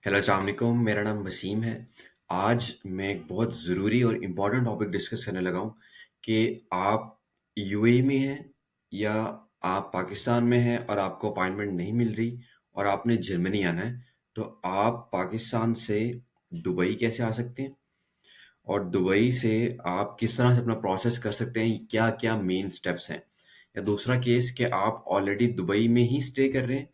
Hello अस्सलाम वालेकुम, मेरा नाम वसीम है। आज मैं एक बहुत ज़रूरी और इम्पोर्टेंट टॉपिक डिस्कस करने लगा हूँ कि आप यूएई में हैं या आप पाकिस्तान में हैं और आपको अपॉइंटमेंट नहीं मिल रही और आपने जर्मनी आना है, तो आप पाकिस्तान से दुबई कैसे आ सकते हैं और दुबई से आप किस तरह से अपना प्रोसेस कर सकते हैं, क्या-क्या मेन स्टेप्स हैं। या दूसरा केस कि आप ऑलरेडी दुबई में ही स्टे कर रहे हैं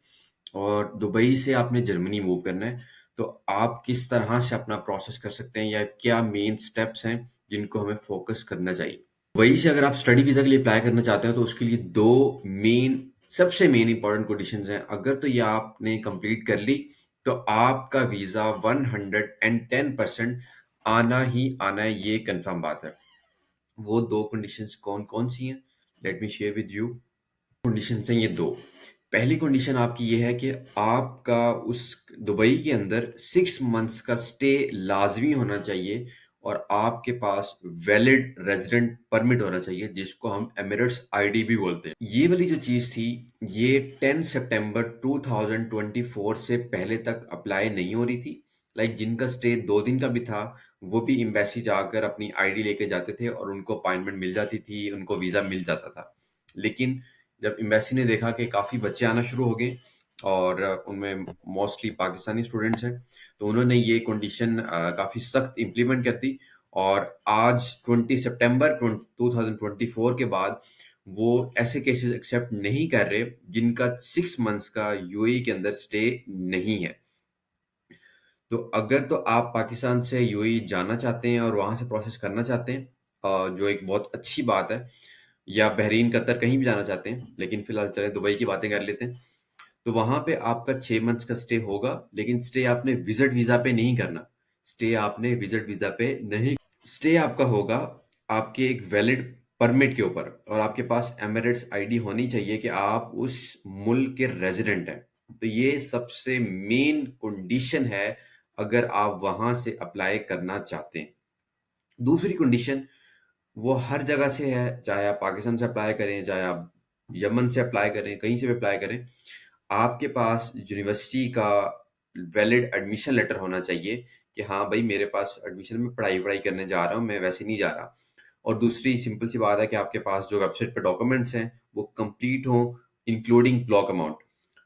और दुबई से आपने जर्मनी मूव करना है, तो आप किस तरह से अपना प्रोसेस कर सकते हैं या क्या मेन स्टेप्स हैं जिनको हमें फोकस करना चाहिए। दुबई से अगर आप स्टडी वीज़ा के लिए अप्लाई करना चाहते हैं तो उसके लिए दो मेन सबसे मेन इंपॉर्टेंट कंडीशंस हैं। अगर तो ये आपने कंप्लीट कर ली तो आपका वीज़ा 110% आना ही आना है, ये कंफर्म बात है। वो दो कंडीशंस कौन कौन सी हैं, let me share with you. Conditions हैं ये दो। पहली कंडीशन आपकी ये है कि आपका उस दुबई के अंदर 6 मंथ्स का स्टे लाजमी होना चाहिए और आपके पास वैलिड रेजिडेंट परमिट होना चाहिए जिसको हम एमिरेट्स आईडी भी बोलते हैं। ये वाली जो चीज़ थी ये 10 सितंबर 2024 से पहले तक अप्लाई नहीं हो रही थी। लाइक जिनका स्टे 2 दिन का भी था वो भी एम्बेसी जाकर अपनी आईडी लेके जाते थे और उनको अपॉइंटमेंट मिल जाती थी, उनको वीज़ा मिल जाता था। लेकिन जब एम्बेसी ने देखा कि काफ़ी बच्चे आना शुरू हो गए और उनमें मोस्टली पाकिस्तानी स्टूडेंट्स हैं, तो उन्होंने ये कंडीशन काफ़ी सख्त इम्प्लीमेंट कर दी और आज 20 सितंबर 2024 के बाद वो ऐसे केसेस एक्सेप्ट नहीं कर रहे जिनका 6 मंथ्स का यूएई के अंदर स्टे नहीं है। तो अगर तो आप पाकिस्तान से यूएई जाना चाहते हैं और वहाँ से प्रोसेस करना चाहते हैं, जो एक बहुत अच्छी बात है, या बहरीन, कतर कहीं भी जाना चाहते हैं, लेकिन फिलहाल चलें दुबई की बातें कर लेते हैं। तो वहाँ पे आपका 6 मंथ्स का स्टे होगा, लेकिन स्टे आपने विजिट वीज़ा पे नहीं करना। स्टे आपने विजिट वीज़ा पे नहीं, स्टे आपका होगा आपके एक वैलिड परमिट के ऊपर और आपके पास एमिरेट्स आईडी होनी चाहिए कि आप उस मुल्क के रेजिडेंट हैं। तो ये सबसे मेन कंडीशन है अगर आप वहाँ से अप्लाई करना चाहते हैं। दूसरी कंडीशन वो हर जगह से है, चाहे आप पाकिस्तान से अप्लाई करें, चाहे आप यमन से अप्लाई करें, कहीं से भी अप्लाई करें, आपके पास यूनिवर्सिटी का वैलिड एडमिशन लेटर होना चाहिए कि हाँ भाई मेरे पास एडमिशन में पढ़ाई करने जा रहा हूँ, मैं वैसे नहीं जा रहा। और दूसरी सिंपल सी बात है कि आपके पास जो वेबसाइट पे डॉक्यूमेंट्स हैं वो कंप्लीट हों, including block amount.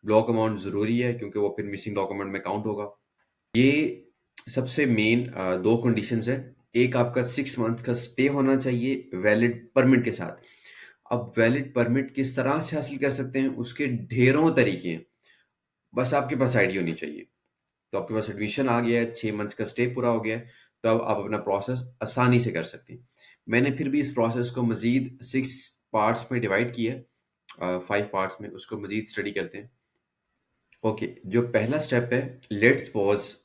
Block amount ज़रूरी है क्योंकि वो फिर मिसिंग डॉक्यूमेंट में काउंट होगा। ये सबसे मेन दो कंडीशंस है। एक आपका 6 मंथ का स्टे होना चाहिए वैलिड परमिट के साथ। अब वैलिड परमिट किस तरह से हासिल कर सकते हैं, उसके ढेरों तरीके हैं, बस आपके पास आईडी होनी चाहिए। तो आपके पास एडमिशन आ गया है, 6 मंथ्स का स्टे पूरा हो गया है, तब आप अपना प्रोसेस आसानी से कर सकते हैं। मैंने फिर भी इस प्रोसेस को मजीद 6 पार्ट्स में डिवाइड किया है, 5 पार्ट्स में, उसको मजीद स्टडी करते हैं। ओके, जो पहला स्टेप है, लेट्स सपोज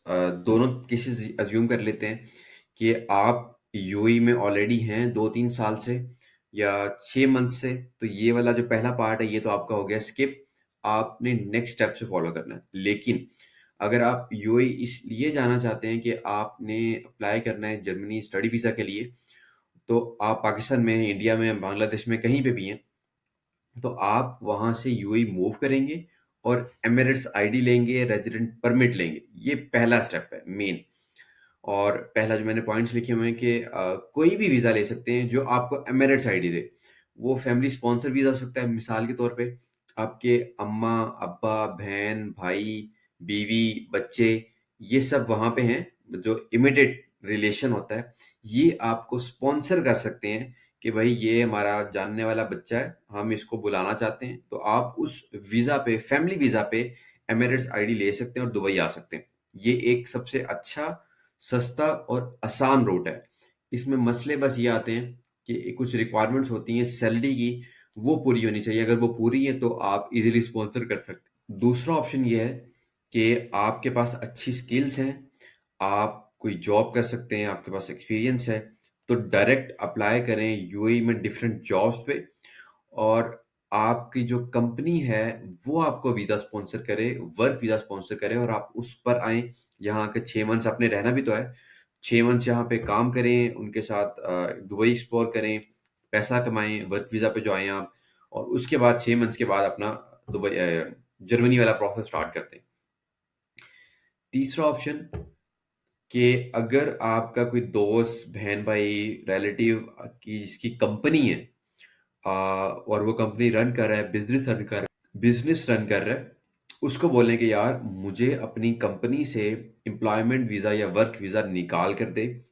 दोनों केसेस अज्यूम कर लेते हैं कि आप यूएई में ऑलरेडी हैं 2-3 साल से या 6 मंथ से, तो ये वाला जो पहला पार्ट है ये तो आपका हो गया स्किप। आपने नेक्स्ट स्टेप से फॉलो करना है। लेकिन अगर आप यूएई इसलिए जाना चाहते हैं कि आपने अप्लाई करना है जर्मनी स्टडी वीज़ा के लिए, तो आप पाकिस्तान में हैं, इंडिया में हैं, बांग्लादेश में, कहीं पे भी हैं, तो आप वहाँ से यूएई मूव करेंगे और एमिरेट्स आईडी लेंगे, रेजिडेंट परमिट लेंगे। ये पहला स्टेप है मेन। और पहला जो मैंने पॉइंट्स लिखे हुए हैं कि कोई भी वीज़ा ले सकते हैं जो आपको एमिरेट्स आईडी दे। वो फैमिली स्पॉन्सर वीज़ा हो सकता है, मिसाल के तौर पे आपके अम्मा, अब्बा, बहन, भाई, बीवी, बच्चे, ये सब वहाँ पे हैं, जो इमीडिएट रिलेशन होता है, ये आपको स्पॉन्सर कर सकते हैं कि भाई ये हमारा जानने वाला बच्चा है, हम इसको बुलाना चाहते हैं। तो आप उस वीज़ा पे, फैमिली वीज़ा पे एमिरेट्स आईडी ले सकते हैं और दुबई आ सकते हैं। ये एक सबसे अच्छा, सस्ता और आसान रूट है। इसमें मसले बस ये आते हैं कि कुछ रिक्वायरमेंट्स होती हैं सैलरी की, वो पूरी होनी चाहिए। अगर वो पूरी है तो आप इज़िली स्पॉन्सर कर सकते हैं। दूसरा ऑप्शन ये है कि आपके पास अच्छी स्किल्स हैं, आप कोई जॉब कर सकते हैं, आपके पास एक्सपीरियंस है, तो डायरेक्ट अप्लाई करें यूएई में डिफरेंट जॉब्स पे और आपकी जो कंपनी है वो आपको वीज़ा स्पॉन्सर करे, वर्क वीज़ा स्पॉन्सर करे और आप उस पर आएँ। यहाँ के 6 मंथ्स आपने रहना भी तो है। 6 मंथ्स यहाँ पे काम करें, उनके साथ दुबई एक्सप्लोर करें, पैसा कमाएँ, वर्क वीज़ा पे जो आएँ आप, और उसके बाद 6 मंथ्स के बाद अपना दुबई जर्मनी वाला प्रोसेस स्टार्ट करते हैं। तीसरा ऑप्शन कि अगर आपका कोई दोस्त, बहन-भाई, रिलेटिव की जिसकी कंपनी है, और वो कंपनी रन कर रहा है, बिज़नेस रन कर रहा है, उसको बोलें कि यार मुझे अपनी कंपनी से एम्प्लॉयमेंट वीज़ा या वर्क वीज़ा निकाल कर दे,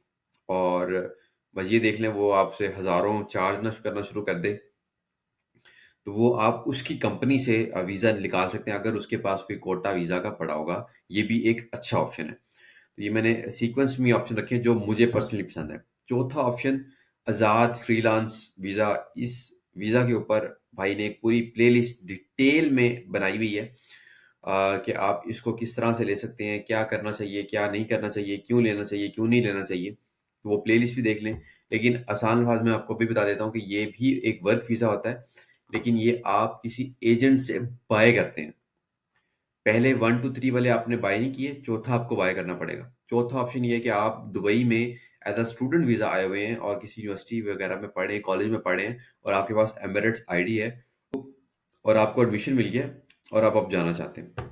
और बस ये देख लें वो आपसे हज़ारों चार्ज ना करना शुरू कर दे, तो वो आप उसकी कंपनी से वीज़ा निकाल सकते हैं अगर उसके पास कोई कोटा वीज़ा का पड़ा होगा। ये भी एक अच्छा ऑप्शन है। तो ये मैंने सीक्वेंस में ऑप्शन रखे हैं जो मुझे पर्सनली पसंद है। चौथा ऑप्शन आज़ाद फ्रीलांस वीज़ा। इस वीज़ा के ऊपर भाई ने एक पूरी प्लेलिस्ट डिटेल में बनाई हुई है, कि आप इसको किस तरह से ले सकते हैं, क्या करना चाहिए, क्या नहीं करना चाहिए, क्यों लेना चाहिए, क्यों नहीं लेना चाहिए। तो वो प्लेलिस्ट भी देख लें। लेकिन आसान अल्फाज में आपको भी बता देता हूँ कि ये भी एक वर्क वीज़ा होता है, लेकिन ये आप किसी एजेंट से बाय करते हैं। पहले 1 टू 3 वाले आपने बाय नहीं किए, चौथा आपको बाय करना पड़ेगा। चौथा ऑप्शन ये है कि आप दुबई में एज़ अ स्टूडेंट वीज़ा आए हुए हैं और किसी यूनिवर्सिटी वगैरह में पढ़े हैं, कॉलेज में पढ़े हैं, और आपके पास एमिरेट्स आईडी है, और आपको एडमिशन मिल गया और आप अब जाना चाहते हैं।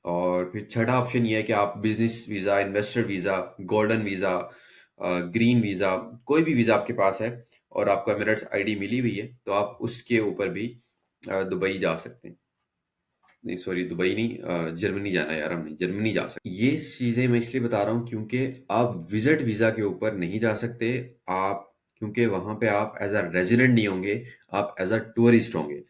और फिर छठा ऑप्शन ये है कि आप business visa, investor visa, golden visa, green visa, कोई भी वीज़ा आपके पास है और आपको एमिरेट्स आईडी मिली हुई है, तो आप उसके ऊपर भी दुबई जा सकते हैं। नहीं, सॉरी, दुबई नहीं, जर्मनी जाना है यार, हमने जर्मनी जा सकते। ये चीज़ें मैं इसलिए बता रहा हूँ क्योंकि आप विजिट वीज़ा के ऊपर नहीं जा सकते। आप, क्योंकि वहाँ पे आप एज अ रेजिडेंट नहीं होंगे, आप एज अ टूरिस्ट होंगे।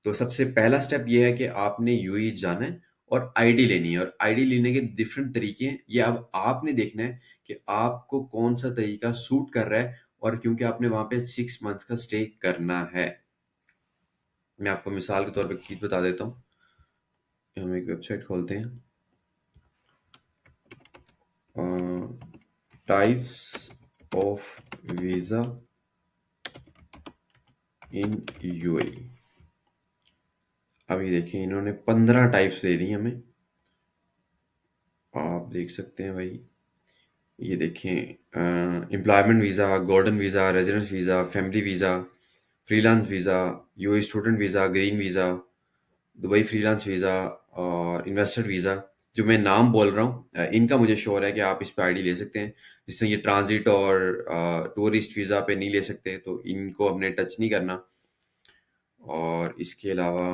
तो सबसे पहला स्टेप ये है कि आपने यूएई जाना है और आईडी लेनी है, और आईडी लेने के डिफरेंट तरीके हैं। ये अब आपने देखना है कि आपको कौन सा तरीका सूट कर रहा है, और क्योंकि आपने वहाँ पे 6 मंथ का स्टे करना है। मैं आपको मिसाल के तौर पे एक चीज़ बता देता हूँ। हम एक वेबसाइट खोलते हैं, types of visa in UAE. अभी देखिए इन्होंने 15 टाइप्स दे दी हमें, आप देख सकते हैं भाई। ये देखें, employment visa, golden visa, residence visa, family visa, freelance visa, UAE student visa, green visa, Dubai freelance visa, और इन्वेस्टर वीज़ा। जो मैं नाम बोल रहा हूँ, इनका मुझे श्योर है कि आप इस पे आईडी ले सकते हैं। जिससे ये ट्रांजिट और टूरिस्ट वीज़ा पे नहीं ले सकते, तो इनको हमने टच नहीं करना। और इसके अलावा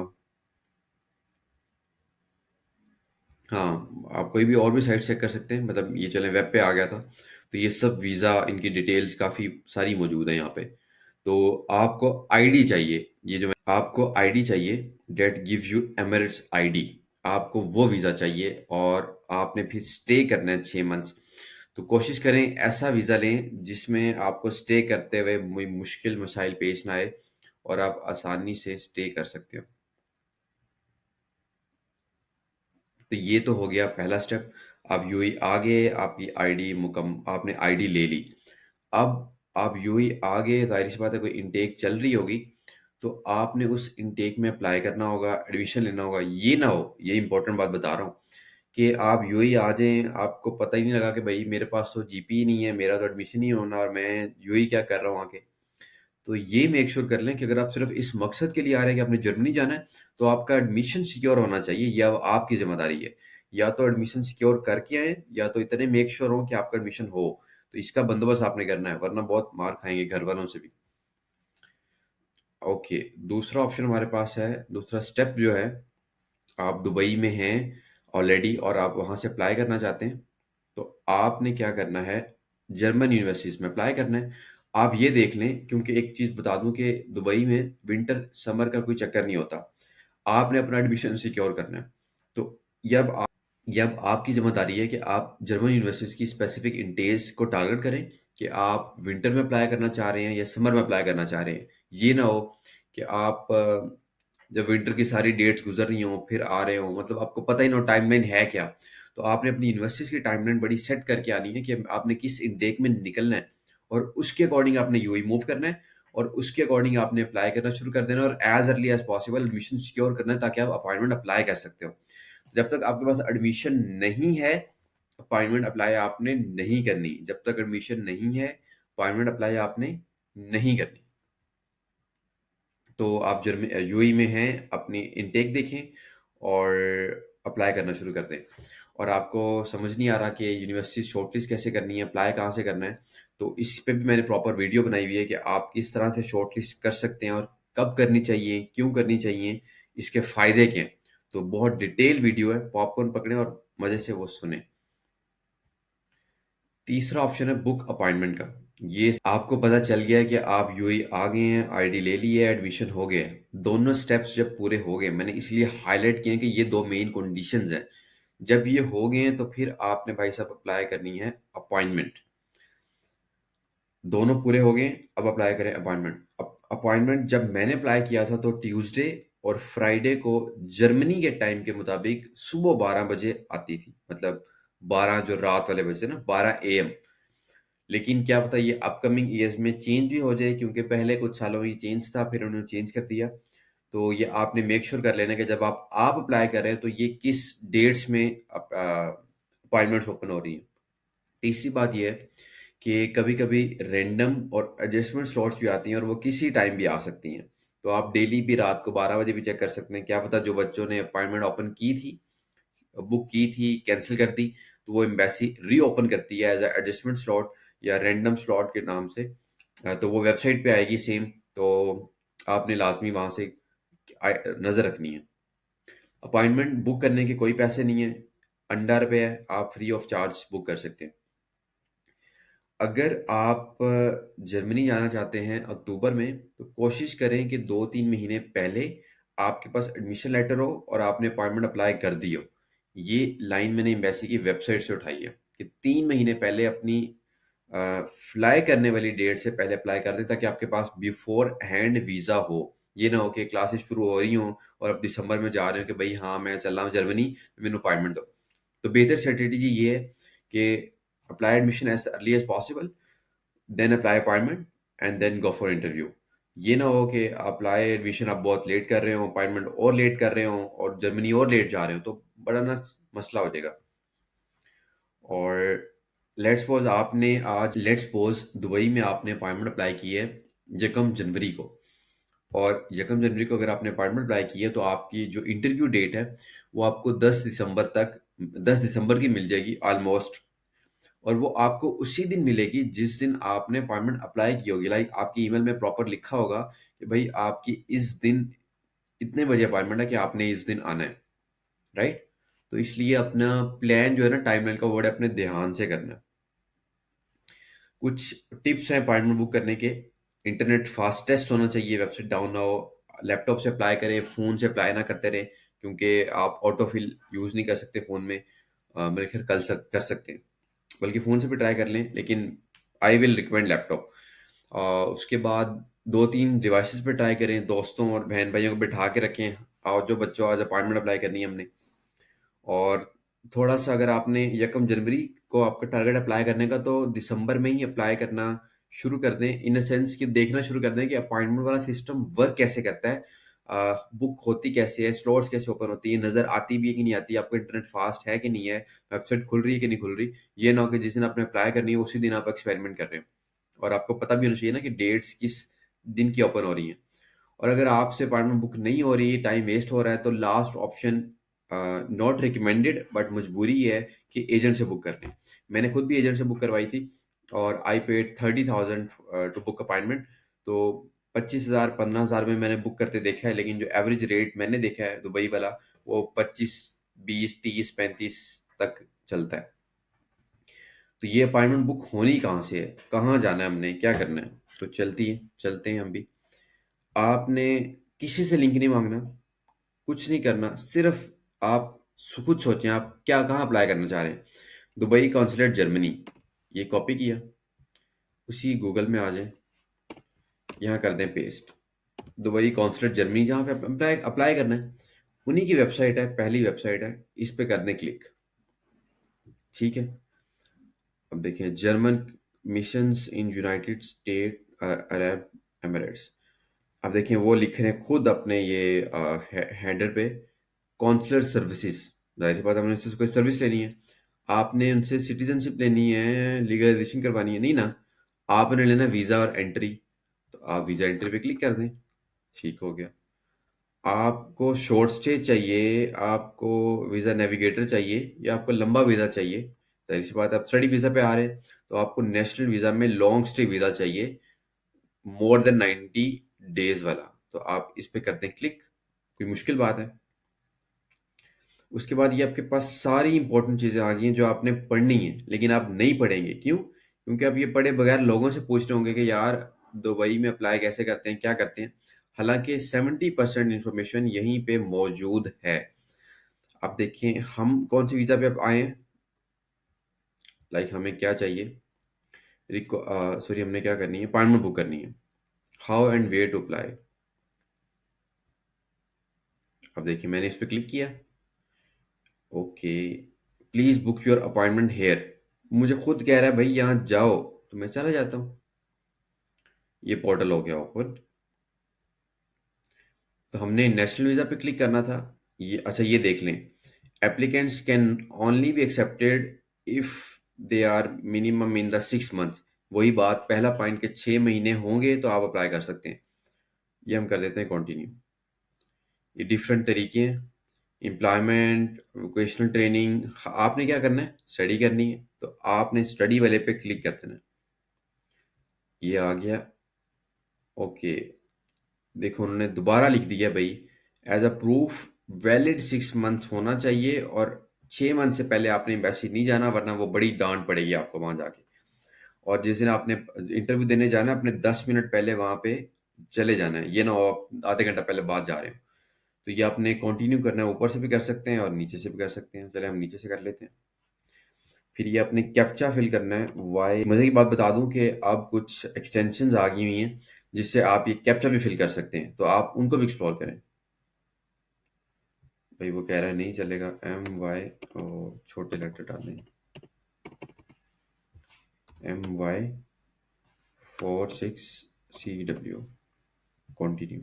हाँ, आप कोई भी और भी साइट चेक कर सकते हैं, मतलब ये चलें वेब पे आ गया था, तो ये सब वीज़ा इनकी डिटेल्स काफ़ी सारी मौजूद है यहाँ पे। तो आपको आईडी चाहिए, ये जो मैं आपको आईडी चाहिए, that give you Emirates ID. आपको वो वीज़ा चाहिए और आपने फिर स्टे करना है 6 मंथ्स। तो कोशिश करें ऐसा वीज़ा लें जिसमें आपको स्टे करते हुए मुश्किल मसाइल पेश ना आए, और आप आसानी से स्टे कर सकते हो। तो ये तो हो गया पहला स्टेप। आप यूएई आ गए, आपकी आईडी आपने आईडी ले ली। अब आप यूएई आ गए, ज़ाहिर सी बात है कोई इनटेक चल रही होगी, तो आपने उस इनटेक में अप्लाई करना होगा, एडमिशन लेना होगा। ये ना हो, ये इंपॉर्टेंट बात बता रहा हूँ, कि आप यूएई आ जाएँ, आपको पता ही नहीं लगा कि भई मेरे पास तो जीपी ही नहीं है, मेरा तो एडमिशन ही होना, और मैं यूएई क्या कर रहा हूँ आके। तो ये मेक श्योर कर लें कि अगर आप सिर्फ़ इस मकसद के लिए आ रहे हैं कि आपने जर्मनी जाना है, तो आपका एडमिशन सिक्योर होना चाहिए, ये अब आपकी ज़िम्मेदारी है। या तो एडमिशन सिक्योर करके आएँ, या तो इतने मेक श्योर हों कि आपका एडमिशन हो। तो इसका बंदोबस्त आपने करना है, वरना बहुत मार खाएँगे घर वालों से भी। ओके, दूसरा ऑप्शन हमारे पास है, दूसरा स्टेप जो है, आप दुबई में हैं ऑलरेडी और आप वहाँ से अप्लाई करना चाहते हैं, तो आपने क्या करना है, जर्मन यूनिवर्सिटीज़ में अप्लाई करना है। आप ये देख लें, क्योंकि एक चीज़ बता दूँ कि दुबई में विंटर, समर का कोई चक्कर नहीं होता। आपने अपना एडमिशन सिक्योर करना है। तो ये अब आपकी ज़िम्मेदारी है कि आप जर्मन यूनिवर्सिटीज़ की स्पेसिफिक इंटेल्स को टारगेट करें, कि आप विंटर में अप्लाई करना चाह रहे हैं या समर में अप्लाई करना चाह रहे हैं। ये ना हो कि आप जब विंटर की सारी डेट्स गुज़र रही हों, फिर आ रहे हों, मतलब आपको पता ही ना हो टाइमलाइन है क्या। तो आपने अपनी यूनिवर्सिटीज़ की टाइमलाइन बड़ी सेट करके आनी है कि आपने किस इनटेक में निकलना है, और उसके अकॉर्डिंग आपने यूएई मूव करना है, और उसके अकॉर्डिंग आपने अप्लाई करना शुरू कर देना है, और as early as possible admission secure करना है, ताकि आप अपॉइंटमेंट अप्लाई कर सकते हो। जब तक आपके पास एडमिशन नहीं है, अपॉइंटमेंट अप्लाई आपने नहीं करनी। जब तक एडमिशन नहीं है, अपॉइंटमेंट अप्लाई आपने नहीं करनी। तो आप यूएई में हैं, अपनी इनटेक देखें और अप्लाई करना शुरू कर दें। और आपको समझ नहीं आ रहा कि यूनिवर्सिटी शॉर्टलिस्ट कैसे करनी है, अप्लाई कहाँ से करना है, तो इस पे भी मैंने प्रॉपर वीडियो बनाई हुई है कि आप किस तरह से शॉर्टलिस्ट कर सकते हैं और कब करनी चाहिए, क्यों करनी चाहिए, इसके फ़ायदे क्या हैं। तो बहुत डिटेल वीडियो है, पॉपकॉर्न पकड़ें और मज़े से वो सुनें। तीसरा ऑप्शन है बुक अपॉइंटमेंट का। ये आपको पता चल गया है कि आप यूएई आ गए हैं, आईडी ले ली है, एडमिशन हो गया है। दोनों स्टेप्स जब पूरे हो गए, मैंने इसलिए हाईलाइट किए हैं कि ये दो मेन कंडीशंस हैं। जब ये हो गए हैं तो फिर आपने भाई साहब अप्लाई करनी है अपॉइंटमेंट। दोनों पूरे हो गए, अब अप्लाई करें अपॉइंटमेंट। अपॉइंटमेंट जब मैंने अप्लाई किया था तो ट्यूसडे और फ्राइडे को जर्मनी के टाइम के मुताबिक सुबह 12 बजे आती थी, मतलब 12 जो रात वाले बजे ना, 12 AM। लेकिन क्या पता ये अपकमिंग ईयर्स में चेंज भी हो जाए, क्योंकि पहले कुछ सालों में ये चेंज था, फिर उन्होंने चेंज कर दिया। तो ये आपने मेक श्योर कर लेना कि जब आप अप्लाई कर रहे हैं तो ये किस डेट्स में अपॉइंटमेंट्स ओपन हो रही हैं। तीसरी बात ये है कि कभी-कभी रैंडम और एडजस्टमेंट स्लॉट्स भी आती हैं और वो किसी टाइम भी आ सकती हैं। तो आप डेली भी रात को 12 बजे भी चेक कर सकते हैं। क्या पता जो बच्चों ने अपॉइंटमेंट ओपन की थी, बुक की थी, कैंसल कर दी, तो वो एम्बेसी रीओपन करती है एज़ अ एडजस्टमेंट स्लॉट या रैंडम स्लॉट के नाम से। तो वो वेबसाइट पे आएगी सेम, तो आपने लाज़मी वहाँ से नज़र रखनी है। अपॉइंटमेंट बुक करने के कोई पैसे नहीं है, अंडर पे है, आप फ्री ऑफ चार्ज बुक कर सकते हैं। अगर आप जर्मनी जाना चाहते हैं अक्टूबर में, तो कोशिश करें कि 2-3 महीने पहले आपके पास एडमिशन लेटर हो और आपने अपॉइंटमेंट अप्लाई कर दी हो। ये लाइन मैंने एम्बेसी की वेबसाइट से उठाई है कि 3 महीने पहले अपनी फ्लाई करने वाली डेट से पहले अप्लाई कर दें, ताकि आपके पास बिफोर हैंड वीज़ा हो। ये ना हो कि क्लासेस शुरू हो रही हों और अब दिसंबर में जा रहे हो कि भाई हाँ, मैं चल रहा हूँ जर्मनी, तो मैंने अपॉइंटमेंट दो। तो बेहतर स्ट्रेटेजी ये है कि apply admission as early as possible, then apply appointment and then go for interview। ये ना हो कि अप्लाई एडमिशन आप बहुत लेट कर रहे हो, अपॉइंटमेंट और लेट कर रहे हो और जर्मनी और लेट जा रहे हो, तो बड़ा ना मसला हो जाएगा। और लेट्स सपोज दुबई में आपने अपॉइंटमेंट अप्लाई की है यकम जनवरी को, और यकम जनवरी को अगर आपने अपॉइंटमेंट अप्लाई की है तो आपकी जो इंटरव्यू डेट है वो आपको 10 दिसंबर की मिल जाएगी ऑलमोस्ट। और वो आपको उसी दिन मिलेगी जिस दिन आपने अपॉइंटमेंट अप्लाई की होगी। लाइक आपकी ईमेल में प्रॉपर लिखा होगा कि भाई आपकी इस दिन इतने बजे अपॉइंटमेंट है कि आपने इस दिन आना है, राइट। तो इसलिए अपना प्लान जो है ना, टाइमलाइन का, वर्ड अपने ध्यान से करना है। कुछ टिप्स हैं अपॉइंटमेंट बुक करने के। इंटरनेट फास्टेस्ट होना चाहिए, वेबसाइट डाउन ना हो। लैपटॉप से अप्लाई करें, फ़ोन से अप्लाई ना करते रहें, क्योंकि आप ऑटोफिल यूज़ नहीं कर सकते फ़ोन में। मेरे ख्याल कर सकते हैं, बल्कि फ़ोन से भी ट्राई कर लें, लेकिन आई विल रिकमेंड लैपटॉप। उसके बाद 2-3 डिवाइसेस पे ट्राई करें, दोस्तों और बहन भाइयों को बिठा के रखें। और जो बच्चों आज अपॉइंटमेंट अप्लाई करनी है हमने, और थोड़ा-सा अगर आपने यकम जनवरी को आपका टारगेट अप्लाई करने का, तो दिसंबर में ही अप्लाई करना शुरू कर दें। इन अ सेंस कि देखना शुरू कर दें कि अपॉइंटमेंट वाला सिस्टम वर्क कैसे करता है, बुक होती कैसे है, स्लॉट्स कैसे ओपन होती है, नज़र आती भी है कि नहीं आती, आपका इंटरनेट फास्ट है कि नहीं है, वेबसाइट खुल रही है कि नहीं खुल रही। ये ना हो कि जिस दिन आपने अप्लाई करनी है उसी दिन आप एक्सपेरिमेंट कर रहे हो। और आपको पता भी होना चाहिए ना कि डेट्स किस दिन की ओपन हो रही हैं। और अगर आपसे अपॉइंटमेंट बुक नहीं हो रही, टाइम वेस्ट हो रहा है, तो last option, not recommended but मजबूरी ये है कि एजेंट से बुक कर लें। मैंने खुद भी एजेंट से बुक करवाई थी और I paid 30,000 to book appointment. तो 25,000 15,000 में मैंने बुक करते देखा है, लेकिन जो एवरेज रेट मैंने देखा है दुबई वाला, वो 25, 20, 30, 35 तक चलता है। तो ये अपॉइंटमेंट बुक होनी कहाँ से है, कहाँ जाना है, हमने क्या करना है, तो चलते हैं हम भी। आपने किसी से लिंक नहीं मांगना, कुछ नहीं करना, सिर्फ आप खुद सोचें आप क्या कहाँ अप्लाई करना चाह रहे हैं। दुबई कॉन्सुलेट जर्मनी, ये कॉपी किया, उसी गूगल में आ जाएं, यहाँ कर दें पेस्ट। दुबई कॉन्सुलेट जर्मनी जहाँ पे अप्लाई अप्लाई करना है, उन्हीं की वेबसाइट है, पहली वेबसाइट है, इस पे कर दें क्लिक। ठीक है। अब देखिए, German missions in United state Arab Emirates. अब देखिए वो लिख रहे हैं खुद अपने ये हेडर पे, कॉन्सुलर सर्विसेज। जाहिर सी बात है, हमने उनसे कोई सर्विस लेनी है, आपने उनसे सिटीजनशिप लेनी है, लीगलाइजेशन करवानी है, नहीं ना। आपने लेना वीज़ा और एंट्री, तो आप वीज़ा एंट्री पे क्लिक कर दें, ठीक हो गया। आपको शॉर्ट स्टे चाहिए, आपको वीज़ा नेविगेटर चाहिए या आपको लंबा वीज़ा चाहिए? ज़ाहिर सी बात है आप स्टडी वीज़ा पे आ रहे हैं, तो आपको नेशनल वीज़ा में लॉन्ग स्टे वीज़ा चाहिए, मोर देन 90 डेज़ वाला। तो आप इस पे करते हैं क्लिक, कोई मुश्किल बात है? उसके बाद ये आपके पास सारी इंपॉर्टेंट चीज़ें आ गई हैं जो आपने पढ़नी है, लेकिन आप नहीं पढ़ेंगे, क्यों? क्योंकि आप ये पढ़े बगैर लोगों से पूछ रहे होंगे कि यार दुबई में अप्लाई कैसे करते हैं, क्या करते हैं? हालाँकि 70% इन्फॉर्मेशन यहीं पे मौजूद है। आप देखिए हम कौन-सी वीज़ा पे अब आए हैं, लाइक हमें क्या चाहिए? सॉरी हमने क्या करनी है? अपॉइंटमेंट बुक करनी है। How and where to apply? अब देखिए मैंने इस पे क्लिक किया, okay, please book your appointment here. मुझे खुद कह रहा है भाई यहाँ जाओ, तो मैं चला जाता हूँ। ये पोर्टल हो गया ओपन। तो हमने नेशनल वीज़ा पे क्लिक करना था। ये अच्छा ये देख लें, applicants can only be accepted if they are minimum in the 6 months. वही बात, पहला पॉइंट के 6 महीने होंगे तो आप अप्लाई कर सकते हैं। ये हम कर देते हैं कंटिन्यू। ये डिफरेंट तरीके हैं, एम्प्लॉयमेंट, वोकेशनल ट्रेनिंग। आपने क्या करना है? स्टडी करनी है, तो आपने स्टडी वाले पे क्लिक कर देना है। ये आ गया, ओके। देखो उन्होंने दोबारा लिख दिया भाई, as a proof valid 6 month होना चाहिए और 6 मंथ से पहले आपने एम्बेसी नहीं जाना, वरना वो बड़ी डांट पड़ेगी आपको वहां जाके। और जिस दिन आपने इंटरव्यू देने जाना है, अपने 10 मिनट पहले वहां पे चले जाना है, ये ना हो आप आधे घंटा पहले बाद जा रहे हो। तो ये आपने कंटिन्यू करना है, ऊपर से भी कर सकते हैं और नीचे से भी कर सकते हैं। चले हम नीचे से कर लेते हैं। फिर ये अपने कैप्चा फिल करना है। वाई मजे की बात बता दूं कि अब कुछ एक्सटेंशंस आ गई हुई हैं जिससे आप ये कैप्चा भी फिल कर सकते हैं, तो आप उनको भी एक्सप्लोर करें। भाई वो कह रहा है नहीं चलेगा, MY और छोटे लेटर डालने, MY46CW, कंटिन्यू।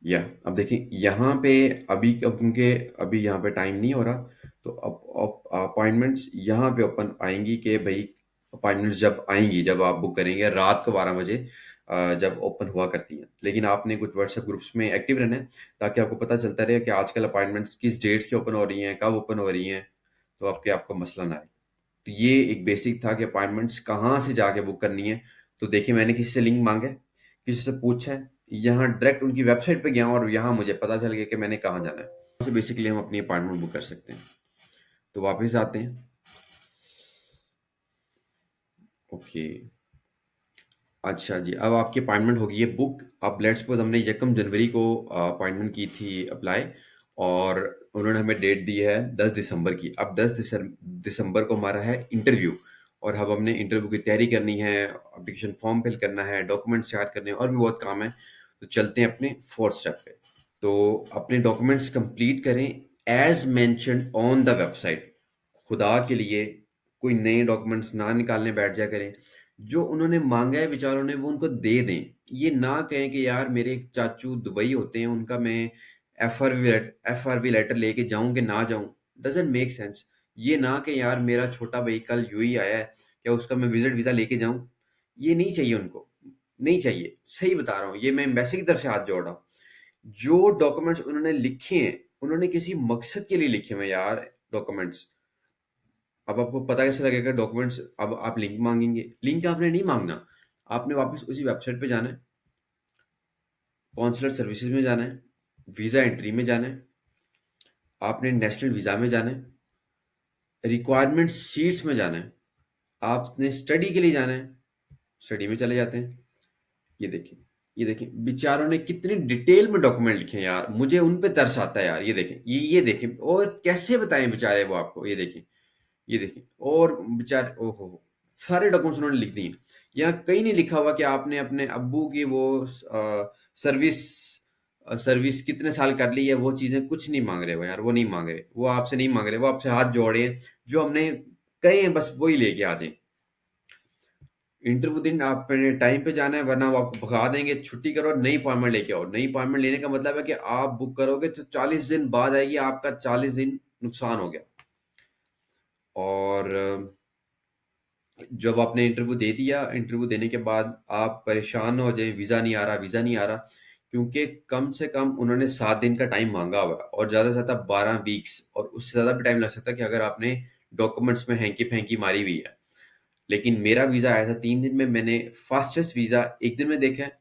या अब देखिए यहाँ पे अभी अब क्योंकि अभी यहाँ पे टाइम नहीं हो रहा, तो अब अपॉइंटमेंट्स यहाँ पे ओपन आएंगी कि भाई अपॉइंटमेंट्स जब आएंगी, जब आप बुक करेंगे रात को 12 बजे, जब ओपन हुआ करती हैं। लेकिन आपने कुछ व्हाट्सएप ग्रुप्स में एक्टिव रहना है ताकि आपको पता चलता रहे कि आजकल अपॉइंटमेंट्स किस डेट्स की ओपन हो रही हैं, कब ओपन हो रही हैं, तो आपके आपको मसला ना आए। तो ये एक बेसिक था कि अपॉइंटमेंट्स कहाँ से जाके बुक करनी है। तो देखिए मैंने किसी से लिंक मांगा है, किसी से पूछा है, यहाँ डायरेक्ट उनकी वेबसाइट पे गया हूँ और यहाँ मुझे पता चल गया कि मैंने कहाँ जाना है। यहाँ से बेसिकली हम अपनी अपॉइंटमेंट बुक कर सकते हैं। तो वापस आते हैं, ओके। अच्छा जी, अब आपकी अपॉइंटमेंट होगी है बुक। अब लेट्स सपोज हमने 1 जनवरी को अपॉइंटमेंट की थी अप्लाई, और उन्होंने हमें डेट दी है 10 दिसंबर की। अब 10 दिसंबर को हमारा है इंटरव्यू, और अब हमने इंटरव्यू की तैयारी करनी है, एप्लीकेशन फॉर्म फिल करना है, डॉक्यूमेंट्स तैयार करने हैं और भी बहुत काम है। तो चलते हैं अपने फोर्थ स्टेप पे। तो अपने डॉक्यूमेंट्स कंप्लीट करें as mentioned on the website. खुदा के लिए कोई नए डॉक्यूमेंट्स ना निकालने बैठ जाया करें। जो उन्होंने मांगा है बेचारों ने वो उनको दे दें। ये ना कहें कि यार मेरे एक चाचू दुबई होते हैं, उनका मैं एफआरवी लेटर लेके जाऊं कि ना जाऊं, डजेंट मेक सेंस। ये ना कि यार मेरा छोटा भाई कल यूएई आया है, क्या उसका मैं विजिट वीजा लेके जाऊं? ये नहीं चाहिए उनको, नहीं चाहिए। सही बता रहा हूँ, ये मैं एम्बेसी की तरफ से हाथ जोड़ रहा हूँ। जो डॉक्यूमेंट्स उन्होंने लिखे हैं, उन्होंने किसी मकसद के लिए लिखे हुए हैं यार डॉक्यूमेंट्स। अब आपको पता कैसे लगेगा डॉक्यूमेंट्स? अब आप लिंक मांगेंगे, लिंक आपने नहीं मांगना, आपने वापस उसी वेबसाइट पे जाना है, कॉन्सुलर सर्विसेज में जाना है, वीज़ा एंट्री में जाना है, आपने नेशनल वीज़ा में जाना है, रिक्वायरमेंट शीट्स में जाना है, आपने स्टडी के लिए जाना है, स्टडी में चले जाते हैं। ये देखिए, ये देखिए बेचारों ने कितनी डिटेल में डॉक्यूमेंट लिखे हैं यार, मुझे उन पे तरस आता है यार। ये देखें, ये देखें, और कैसे बताएं बेचारे वो आपको। ये देखें, ये देखिए, और बेचारे ओहो हो, सारे डॉक्यूमेंट्स उन्होंने लिख दिए। यहाँ कहीं नहीं लिखा हुआ कि आपने अपने अब्बू की वो सर्विस सर्विस कितने साल कर ली है, वो चीजें कुछ नहीं मांग रहे वो यार, वो नहीं मांग रहे, वो आपसे नहीं मांग रहे, वो आपसे हाथ जोड़े हैं। जो हमने कहे हैं बस वही लेके आ जाए। इंटरव्यू दिन आपने टाइम पे जाना है, वरना वो आपको भगा देंगे, छुट्टी करो और नई अपॉइंटमेंट लेके आओ। नई अपॉइंटमेंट लेने का मतलब है कि आप बुक करोगे तो 40 दिन बाद आएगी, आपका 40 दिन नुकसान हो गया। और जब आपने इंटरव्यू दे दिया, इंटरव्यू देने के बाद आप परेशान ना हो जाए, वीज़ा नहीं आ रहा, वीज़ा नहीं आ रहा। क्योंकि कम से कम उन्होंने 7 दिन का टाइम मांगा हुआ है और ज़्यादा से ज़्यादा 12 वीक्स, और उससे ज़्यादा भी टाइम लग सकता है कि अगर आपने डॉक्यूमेंट्स में हैंकी फैंकी मारी हुई है। लेकिन मेरा वीज़ा आया था 3 दिन में, मैंने फास्टेस्ट वीज़ा 1 दिन में देखा है,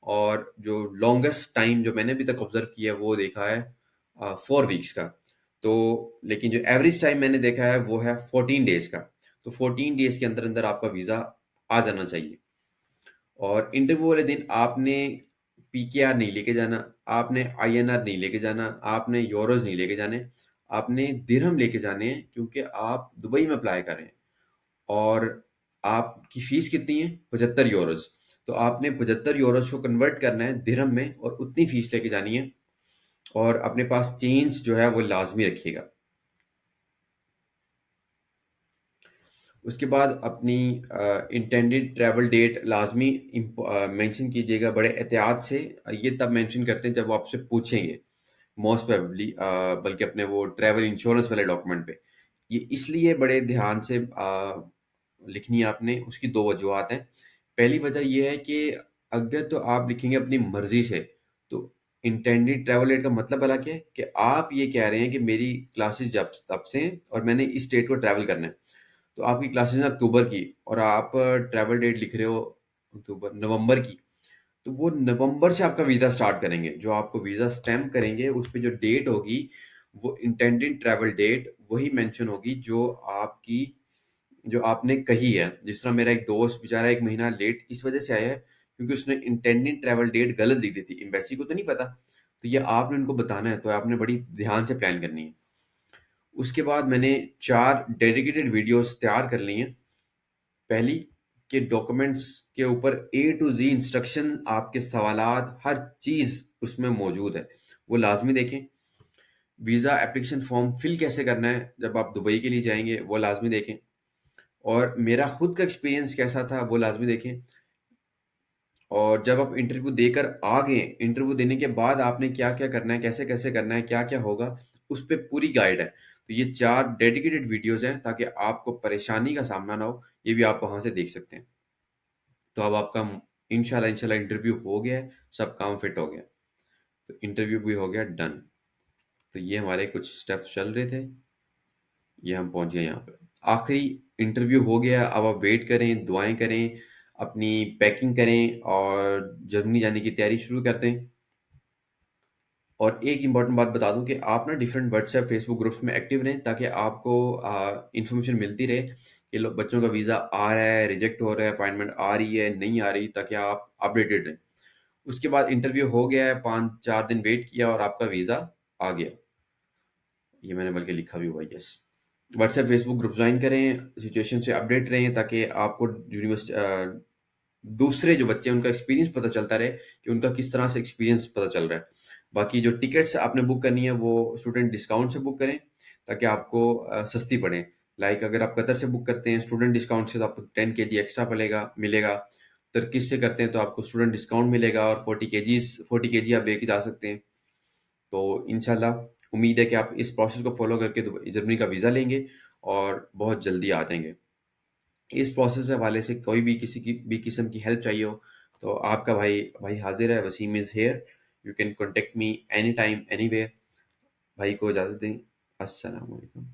और जो लॉन्गेस्ट टाइम जो मैंने अभी तक ऑब्जर्व किया है वो देखा है 4 वीक्स का। तो लेकिन जो एवरेज टाइम मैंने देखा है वो है 14 डेज का। तो 14 डेज के अंदर अंदर आपका वीज़ा आ जाना चाहिए। और इंटरव्यू वाले दिन आपने पीकेआर नहीं लेके जाना, आपने आईएनआर नहीं लेके जाना, आपने यूरोज नहीं लेके जाने, आपने दिरहम लेके जाने हैं, क्योंकि आप दुबई में अप्लाई कर रहे हैं। और आपकी फीस कितनी है? 75 यूरोज। तो आपने 75 यूरोज को कन्वर्ट करना है दिरहम में, और उतनी फीस लेके जानी है। और अपने पास चेंज जो है वो लाजमी रखिएगा। उसके बाद अपनी इंटेंडेड ट्रैवल डेट लाजमी मेंशन कीजिएगा बड़े एहतियात से। ये तब मेंशन करते हैं जब वो आपसे पूछेंगे, मोस्ट प्रोबेबली, बल्कि अपने वो ट्रैवल इंश्योरेंस वाले डॉक्यूमेंट पे। ये इसलिए बड़े ध्यान से लिखनी है आपने, उसकी दो वजूहत हैं। पहली वजह ये है कि अगर तो आप लिखेंगे अपनी मर्जी से, तो इंटेंडेड ट्रैवल डेट का मतलब अलग है कि आप ये कह रहे हैं कि मेरी क्लासेस जब तब से हैं और मैंने इस स्टेट को ट्रैवल करना है। तो आपकी क्लासेस हैं अक्टूबर की, और आप ट्रैवल डेट लिख रहे हो अक्टूबर नवंबर की। तो वो नवंबर से आपका वीज़ा स्टार्ट करेंगे। जो आपको वीज़ा स्टैम्प करेंगे उस पे जो डेट होगी, वो इंटेंडेड ट्रैवल डेट वही मेंशन होगी जो आपकी, जो आपने कही है। जिस तरह मेरा एक दोस्त बेचारा 1 महीना लेट इस वजह से आया है क्योंकि उसने इंटेंडेड ट्रैवल डेट गलत लिख दी थी। एम्बेसी को तो नहीं पता। तो ये आपने उनको बताना है, तो आपने बड़ी ध्यान से प्लान करनी है। उसके बाद मैंने 4 डेडिकेटेड वीडियोस तैयार कर ली हैं। पहली, कि डॉक्यूमेंट्स के ऊपर ए टू जी इंस्ट्रक्शन, आपके सवालात, हर चीज़ उसमें मौजूद है, वो लाजमी देखें। वीज़ा एप्लीकेशन फॉर्म फिल कैसे करना है जब आप दुबई के लिए जाएंगे, वो लाजमी देखें। और मेरा खुद का एक्सपीरियंस कैसा था वो लाजमी देखें। और जब आप इंटरव्यू देकर आ गए, इंटरव्यू देने के बाद आपने क्या क्या करना है, कैसे कैसे करना है, क्या क्या होगा, उस पर पूरी गाइड है। तो ये 4 डेडिकेटेड वीडियोस हैं ताकि आपको परेशानी का सामना ना हो। ये भी आप वहां से देख सकते हैं। तो अब आपका इंशाल्लाह इंशाल्लाह इंटरव्यू हो गया है, सब काम फिट हो गया। तो इंटरव्यू भी हो गया डन। तो ये हमारे कुछ स्टेप्स चल रहे थे, ये हम पहुंच गए यहाँ पे। आखिरी इंटरव्यू हो गया, अब आप वेट करें, दुआएं करें, अपनी पैकिंग करें और जर्मनी जाने की तैयारी शुरू कर दें। और एक इम्पॉर्टेंट बात बता दूं कि आप ना डिफरेंट व्हाट्सएप फेसबुक ग्रुप्स में एक्टिव रहें ताकि आपको इंफॉर्मेशन मिलती रहे कि लोग, बच्चों का वीज़ा आ रहा है, रिजेक्ट हो रहा है, अपॉइंटमेंट आ रही है, नहीं आ रही, ताकि आप अपडेटेड रहें। उसके बाद इंटरव्यू हो गया है, 5-4 दिन वेट किया और आपका वीज़ा आ गया। ये मैंने बल्कि लिखा भी हुआ है, yes. WhatsApp Facebook group join करें, सिचुएशन से अपडेट रहें ताकि आपको यूनिवर्सिटी, दूसरे जो बच्चे हैं उनका एक्सपीरियंस पता चलता रहे कि उनका किस तरह से एक्सपीरियंस पता चल रहा है। बाकी जो टिकट्स आपने बुक करनी है वो स्टूडेंट डिस्काउंट से बुक करें ताकि आपको सस्ती पड़े। लाइक अगर आप कतर से बुक करते हैं स्टूडेंट डिस्काउंट से, तो आपको 10 kg एक्स्ट्रा पड़ेगा मिलेगा। तुर्किश से करते हैं तो आपको स्टूडेंट डिस्काउंट मिलेगा और 40 kg आप लेके जा सकते हैं। तो इंशाल्लाह उम्मीद है कि आप इस प्रोसेस को फॉलो करके जर्मनी का वीज़ा लेंगे और बहुत जल्दी आ जाएंगे। इस प्रोसेस के हवाले से कोई भी किसी की भी किस्म की हेल्प चाहिए हो तो आपका भाई भाई हाजिर है। Wasim is here, you can contact me any time anywhere. भाई को इजाज़त दें। अस्सलाम वालेकुम।